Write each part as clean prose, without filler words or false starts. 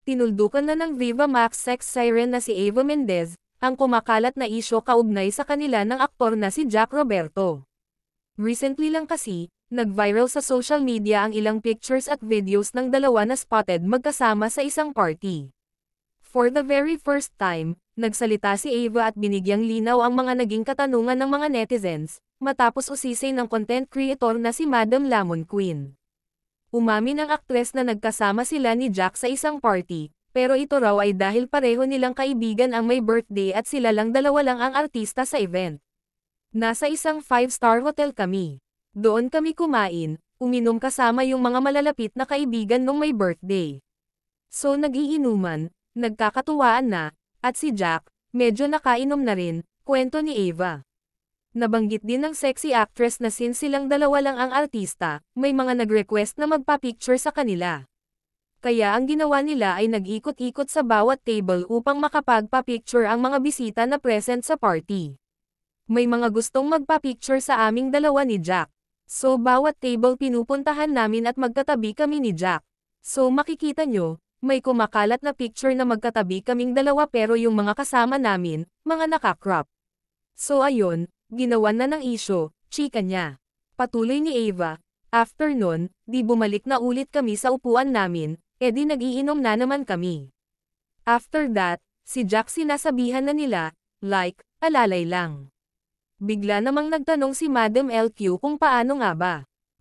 tinuldukan na ng Viva Max sex siren na si Eva Mendez, ang kumakalat na isyo kaugnay sa kanila ng aktor na si Jack Roberto. Recently lang kasi, nag-viral sa social media ang ilang pictures at videos ng dalawa na spotted magkasama sa isang party. For the very first time, nagsalita si Eva at binigyang linaw ang mga naging katanungan ng mga netizens, matapos usisay ng content creator na si Madam Lamon Queen. Umamin ang aktres na nagkasama sila ni Jack sa isang party, pero ito raw ay dahil pareho nilang kaibigan ang may birthday at sila lang dalawa lang ang artista sa event. Nasa isang 5-star hotel kami. Doon kami kumain, uminom kasama yung mga malalapit na kaibigan nung may birthday. So nagiinuman, nagkakatuwaan na, at si Jack, medyo nakainom na rin, kwento ni Eva. Nabanggit din ng sexy actress na since silang dalawa lang ang artista, may mga nag-request na magpa-picture sa kanila. Kaya ang ginawa nila ay nag-ikot-ikot sa bawat table upang makapagpa-picture ang mga bisita na present sa party. May mga gustong magpa-picture sa aming dalawa ni Jack. So bawat table pinupuntahan namin at magkatabi kami ni Jack. So makikita nyo, may kumakalat na picture na magkatabi kaming dalawa pero yung mga kasama namin, mga nakakrop. So ayun, ginawan na ng isyo, chika niya. Patuloy ni Eva. After nun, di bumalik na ulit kami sa upuan namin, edi nag-iinom na naman kami. After that, si Jack sinasabihan na nila, like, alalay lang. Bigla namang nagtanong si Madam LQ kung paano nga ba.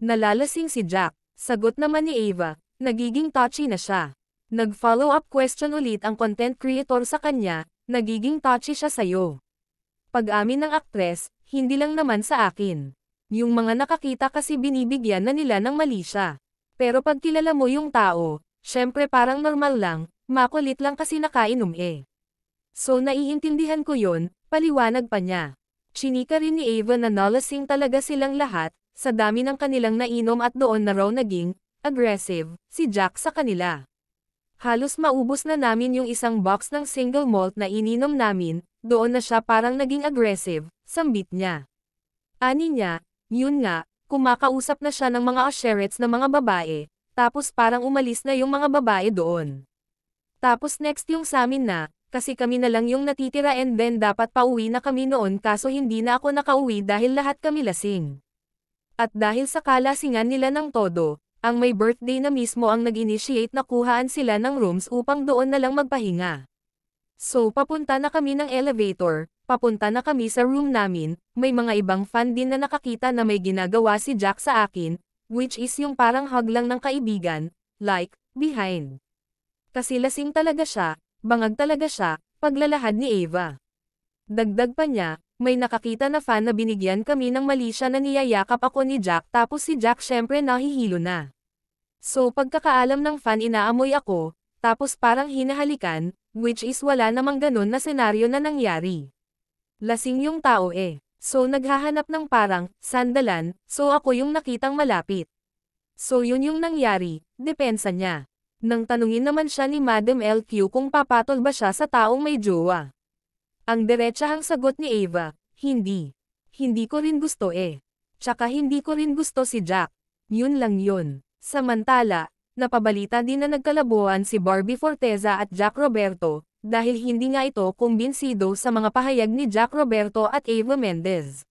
Nalalasing si Jack. Sagot naman ni Eva, nagiging touchy na siya. Nag-follow-up question ulit ang content creator sa kanya, nagiging touchy siya sa'yo. Pag-amin ng aktres, hindi lang naman sa akin. Yung mga nakakita kasi binibigyan na nila ng mali siya. Pero pag kilala mo yung tao, syempre parang normal lang, makulit lang kasi nakainom eh. So naiintindihan ko yon, paliwanag pa niya. Chinika rin ni Eva na nalasing talaga silang lahat, sa dami ng kanilang nainom at doon na raw naging aggressive si Jack sa kanila. Halos maubos na namin yung isang box ng single malt na ininom namin, doon na siya parang naging aggressive, sambit niya. Ani niya, yun nga, kumakausap na siya ng mga usherettes na mga babae, tapos parang umalis na yung mga babae doon. Tapos next yung samin na, kasi kami na lang yung natitira and then dapat pauwi na kami noon kaso hindi na ako nakauwi dahil lahat kami lasing. At dahil sa kalasingan nila ng todo, ang may birthday na mismo ang nag-initiate na kuhaan sila ng rooms upang doon na lang magpahinga. So papunta na kami ng elevator, papunta na kami sa room namin, may mga ibang fan din na nakakita na may ginagawa si Jack sa akin, which is yung parang hug lang ng kaibigan, like, behind. Kasi lasing talaga siya, bangag talaga siya, paglalahad ni Eva. Dagdag pa niya, may nakakita na fan na binigyan kami ng mali siya na niyayakap ako ni Jack tapos si Jack syempre nahihilo na. So pagkakaalam ng fan inaamoy ako, tapos parang hinahalikan, which is wala namang ganun na senaryo na nangyari. Lasing yung tao eh. So naghahanap ng parang, sandalan, so ako yung nakitang malapit. So yun yung nangyari, depensa niya. Nang tanungin naman siya ni Madam LQ kung papatol ba siya sa taong may jowa. Ang diretsahang sagot ni Eva, hindi. Hindi ko rin gusto eh. Tsaka hindi ko rin gusto si Jack. Yun lang yun. Samantala, napabalita din na nagkalabuan si Barbie Forteza at Jack Roberto, dahil hindi nga ito kumbinsido sa mga pahayag ni Jack Roberto at Eva Mendez.